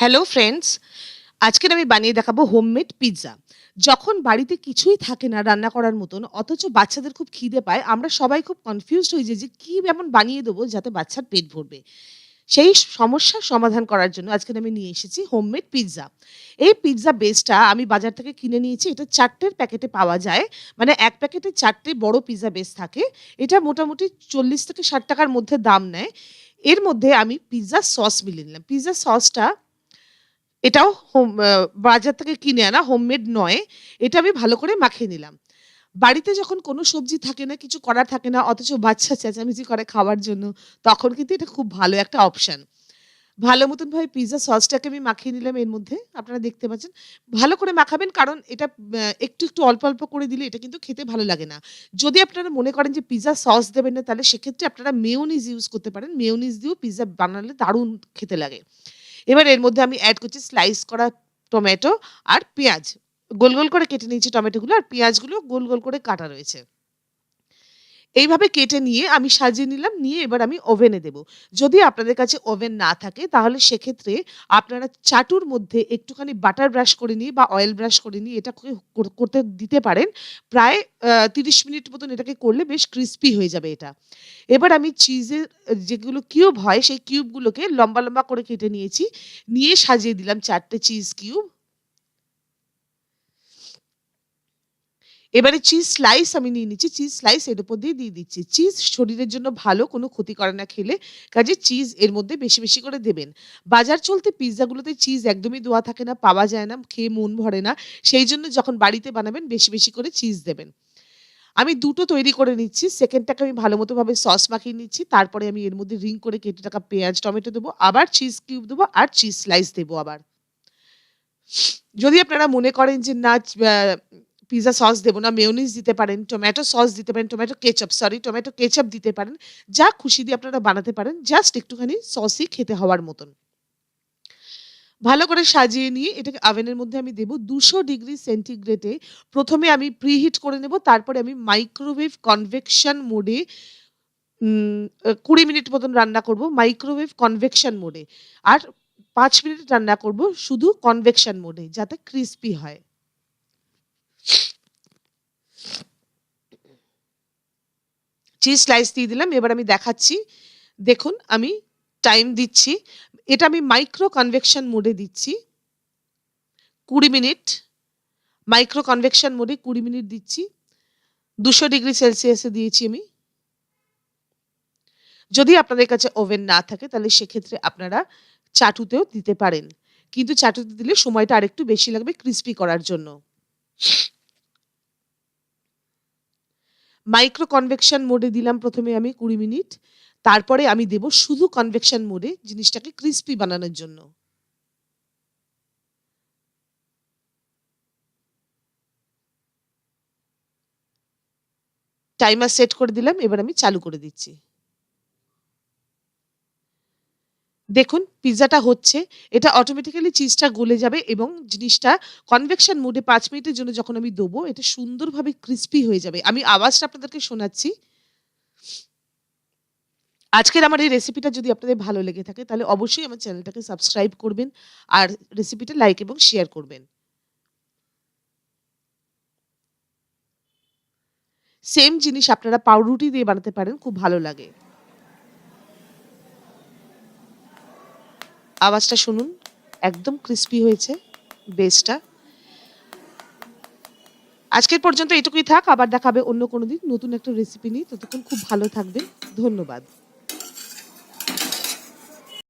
Hello friends, আজকের আমি বানিয়ে দেখাবো হোমমেড পিৎজা। যখন বাড়িতে কিছুই থাকে না রান্না করার মতন, অথচ বাচ্চাদের খুব খিদে পায়, আমরা সবাই খুব কনফিউজড হয়ে যাই যে কি এমন বানিয়ে দেবো যাতে বাচ্চার পেট ভরবে। সেই সমস্যার সমাধান করার জন্য আজকে আমি নিয়ে এসেছি হোমমেড পিৎজা। এই পিৎজা বেসটা আমি বাজার থেকে কিনে নিয়েছি। এটা ৪ টের প্যাকেটে পাওয়া যায়। মানে ১ প্যাকেটে ৪ টে বড় পিৎজা বেস থাকে। এটা মোটামুটি ৪০ থেকে ৬০ টাকার মধ্যে দাম নেয়। এর মধ্যে আমি পিৎজা সস মিলিয়ে নিলাম। পিৎজা সসটা এটাও বাজার থেকে কিনে আনা, হোমমেড নয়। এটা আমি ভালো করে মাখিয়ে নিলাম। বাড়িতে যখন কোনো সবজি থাকে না, কিছু করার থাকে না, অথচ বাচ্চা চেঁচামেচি করে খাওয়ার জন্য, তখন কিন্তু এটা খুব ভালো একটা অপশন। ভালো মতন ভাবে পিৎজা সসটাকে আমি মাখিয়ে নিলাম এর মধ্যে। আপনারা দেখতে পাচ্ছেন। ভালো করে মাখাবেন, কারণ এটা একটু অল্প করে দিলে এটা কিন্তু খেতে ভালো লাগে না। যদি আপনারা মনে করেন যে পিৎজা সস দেবেন না, তাহলে সেক্ষেত্রে আপনারা মেয়োনিজ ইউজ করতে পারেন। মেয়োনিজ দিয়েও পিৎজা বানালে দারুণ খেতে লাগে। এবার এর মধ্যে আমি এড করছি স্লাইস করা টমেটো আর পেঁয়াজ। গোল করে কেটে নিয়েছি টমেটোগুলো, আর পেঁয়াজগুলো গোল করে কাটা রয়েছে। এইভাবে কেটে নিয়ে আমি সাজিয়ে নিলাম। নিয়ে এবার আমি ওভেনে দেব। যদি আপনাদের কাছে ওভেন না থাকে, তাহলে সেক্ষেত্রে আপনারা চাটুর মধ্যে একটুখানি বাটার ব্রাশ করে নিয়ে বা অয়েল ব্রাশ করে নিয়ে এটা করতে দিতে পারেন। প্রায় ৩০ মিনিট মতন এটাকে করলে বেশ ক্রিস্পি হয়ে যাবে এটা। এবার আমি চিজের যেগুলো কিউব হয়, সেই কিউবগুলোকে লম্বা করে কেটে নিয়েছি। নিয়ে সাজিয়ে দিলাম ৪ টে চিজ কিউব। এবারে চিজ স্লাইস আমি নিয়ে নিচ্ছি। চিজ স্লাইস এর উপর দিয়ে দিচ্ছি। চিজ শরীরের জন্য ভালো, কোনো ক্ষতি করে না খেলে। কাজেই চিজ এর মধ্যে বেশি করে দেবেন। বাজার চলতি পিজ্জাগুলোতে চিজ একদমই দেওয়া থাকে না, পাওয়া যায় না, খেয়ে মন ভরে না। সেইজন্য যখন বাড়িতে বানাবেন বেশি করে চিজ দেবেন। আমি ২ টো তৈরি করে নিচ্ছি। 2nd টাকে আমি ভালোমতো ভাবে সস মাখিয়ে নিচ্ছি। তারপরে আমি এর মধ্যে রিং করে কেটে রাখা পেঁয়াজ, টমেটো দেবো। আবার চিজ কিউব দেবো আর চিজ স্লাইস দেবো আবার। যদি আপনারা মনে করেন যে না, আ পিজ্জা সস দেব না, মেয়োনিজ দিতে পারেন, টমেটো সস দিতে পারেন, টমেটো কেচাপ দিতে পারেন। যা খুশি দিয়ে আপনারা বানাতে পারেন। জাস্ট একটুখানি সসি খেতে হওয়ার মতন। ভালো করে সাজিয়ে নিয়ে এটাকে ওভেনের মধ্যে আমি দেব ২০০ ডিগ্রি সেন্টিগ্রেডে। ১ম এ আমি প্রিহিট করে নেব। তারপরে আমি মাইক্রোওয়েভ কনভেকশন মোডে ২০ মিনিট মতন রান্না করব মাইক্রোওয়েভ কনভেকশন মোডে। আর ৫ মিনিট রান্না করব শুধু কনভেকশন মোডে, যাতে ক্রিসপি হয়। চিজ স্লাইস দিয়ে দিলাম। এবার আমি দেখাচ্ছি। দেখুন আমি টাইম দিচ্ছি। এটা আমি মাইক্রো কনভেকশন মোডে দিচ্ছি। ২০ মিনিট। মাইক্রো কনভেকশন মোডে ২০ মিনিট দিচ্ছি। ২০০ ডিগ্রি সেলসিয়াসে দিয়েছি আমি। যদি আপনাদের কাছে ওভেন না থাকে, তাহলে সেক্ষেত্রে আপনারা চাটুতেও দিতে পারেন। কিন্তু চাটুতে দিলে সময়টা আরেকটু বেশি লাগবে ক্রিসপি করার জন্য। মাইক্রো কনভেকশন মোডে দিলাম ১ম এ আমি ২০ মিনিট। তারপরে আমি দেব শুধু কনভেকশন মোডে, জিনিসটাকে ক্রিসপি বানানোর জন্য। টাইমার সেট করে দিলাম। এবার আমি চালু করে দিচ্ছি। দেখুন পিজ্জাটা হচ্ছে। এটা অটোমেটিক্যালি চিজটা গলে যাবে এবং জিনিসটা কনভেকশন মোডে ৫ মিনিটের জন্য যখন আমি দেবো, এটা সুন্দরভাবে ক্রিসপি হয়ে যাবে। আমি আওয়াজটা আপনাদেরকে শোনাচ্ছি। আজকের আমার এই রেসিপিটা যদি আপনাদের ভালো লেগে থাকে, তাহলে অবশ্যই আমার চ্যানেলটাকে সাবস্ক্রাইব করবেন আর রেসিপিটা লাইক এবং শেয়ার করবেন। সেম জিনিস আপনারা পাউরুটি দিয়ে বানাতে পারেন, খুব ভালো লাগে। আওয়াজটা শুনুন, একদম ক্রিসপি হয়েছে বেসটা। আজকের পর্যন্ত এটুকুই থাক। আবার দেখা হবে অন্য কোনো দিন নতুন একটা রেসিপি নিয়ে। ততক্ষণ খুব ভালো থাকবেন। ধন্যবাদ।